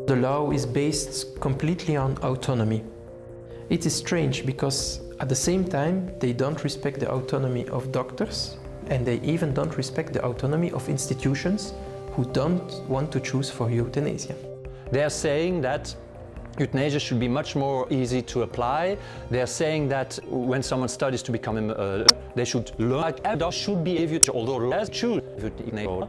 The law is based completely on autonomy. It is strange because at the same time they don't respect the autonomy of doctors, and they even don't respect the autonomy of institutions who don't want to choose for euthanasia. They are saying that euthanasia should be much more easy to apply. They are saying that when someone studies to become they should learn like adults should be euthanasia, although less choose euthanasia.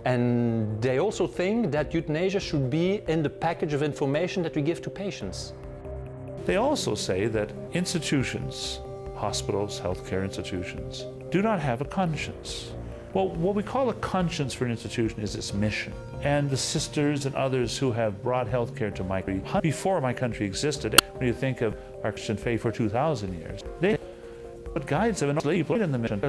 And they also think that euthanasia should be in the package of information that we give to patients. They also say that institutions, hospitals, healthcare institutions, do not have a conscience. Well, what we call a conscience for an institution is its mission. And the sisters and others who have brought healthcare to my country before my country existed, when you think of our Christian faith for 2,000 years, they put guides of an slave in the mission.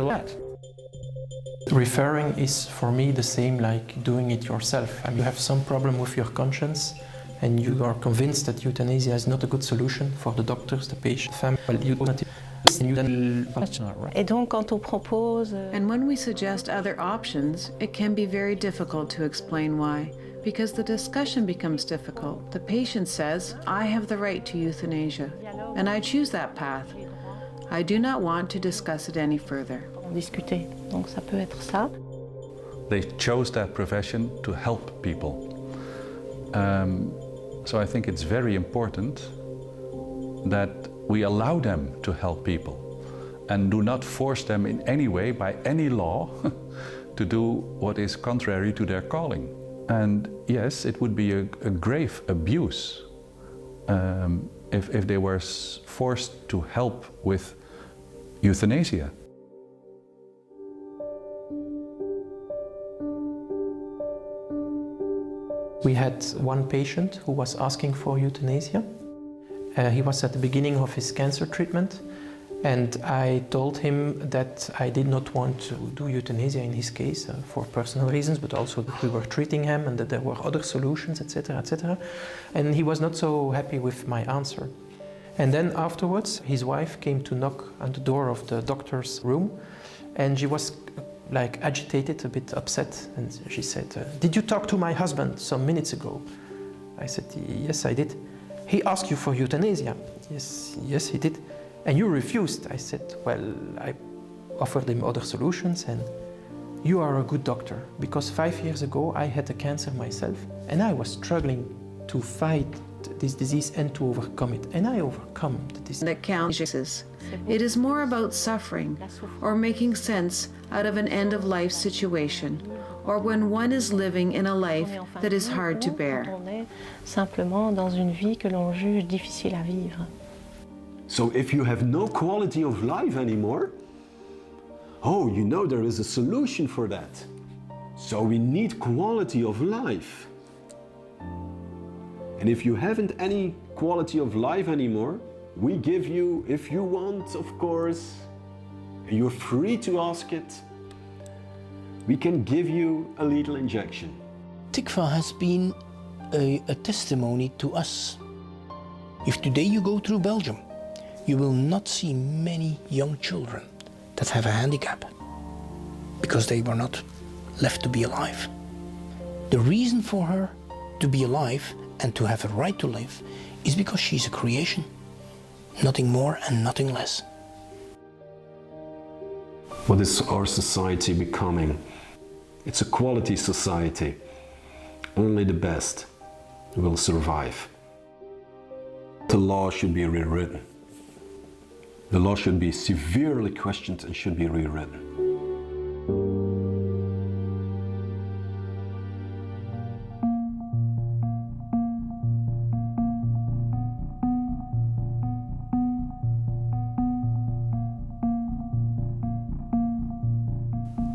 Referring is for me the same like doing it yourself. I mean, you have some problem with your conscience and you are convinced that euthanasia is not a good solution for the doctors, the patient, family. Et donc, quand on propose... And when we suggest other options, it can be very difficult to explain why, because the discussion becomes difficult. The patient says, I have the right to euthanasia, and I choose that path. I do not want to discuss it any further. Discuter. Donc, ça peut être ça. They chose that profession to help people. So I think it's very important that we allow them to help people and do not force them in any way by any law to do what is contrary to their calling. And yes, it would be a grave abuse if they were forced to help with euthanasia. We had one patient who was asking for euthanasia. He was at the beginning of his cancer treatment, and I told him that I did not want to do euthanasia in his case for personal reasons, but also that we were treating him and that there were other solutions, etc., etc. And he was not so happy with my answer. And then afterwards, his wife came to knock on the door of the doctor's room, and she was like agitated, a bit upset, and she said, "Did you talk to my husband some minutes ago?" I said, "Yes, I did." "He asked you for euthanasia." Yes, he did." "And you refused." I said, "Well, I offered him other solutions, and you are a good doctor, because 5 years ago I had a cancer myself, and I was struggling to fight this disease and to overcome it, and I overcome the disease." That counts. It is more about suffering or making sense out of an end-of-life situation, or when one is living in a life that is hard to bear. Simplement dans une vie que l'on juge difficile à vivre. So if you have no quality of life anymore, oh, you know there is a solution for that. So we need quality of life. And if you haven't any quality of life anymore, we give you, if you want, of course, you're free to ask it, we can give you a lethal injection. Tikva has been a testimony to us. If today you go through Belgium, you will not see many young children that have a handicap because they were not left to be alive. The reason for her to be alive and to have a right to live is because she's a creation, nothing more and nothing less. What is our society becoming? It's a quality society. Only the best will survive. The law should be rewritten. The law should be severely questioned and should be rewritten.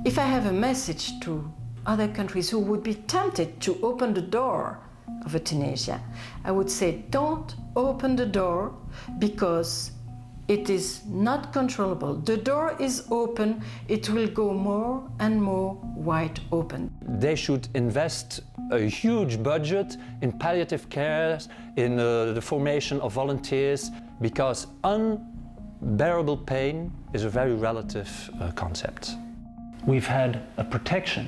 If I have a message to other countries who would be tempted to open the door of euthanasia, I would say don't open the door because it is not controllable. The door is open, it will go more and more wide open. They should invest a huge budget in palliative care, in the formation of volunteers, because unbearable pain is a very relative concept. We've had a protection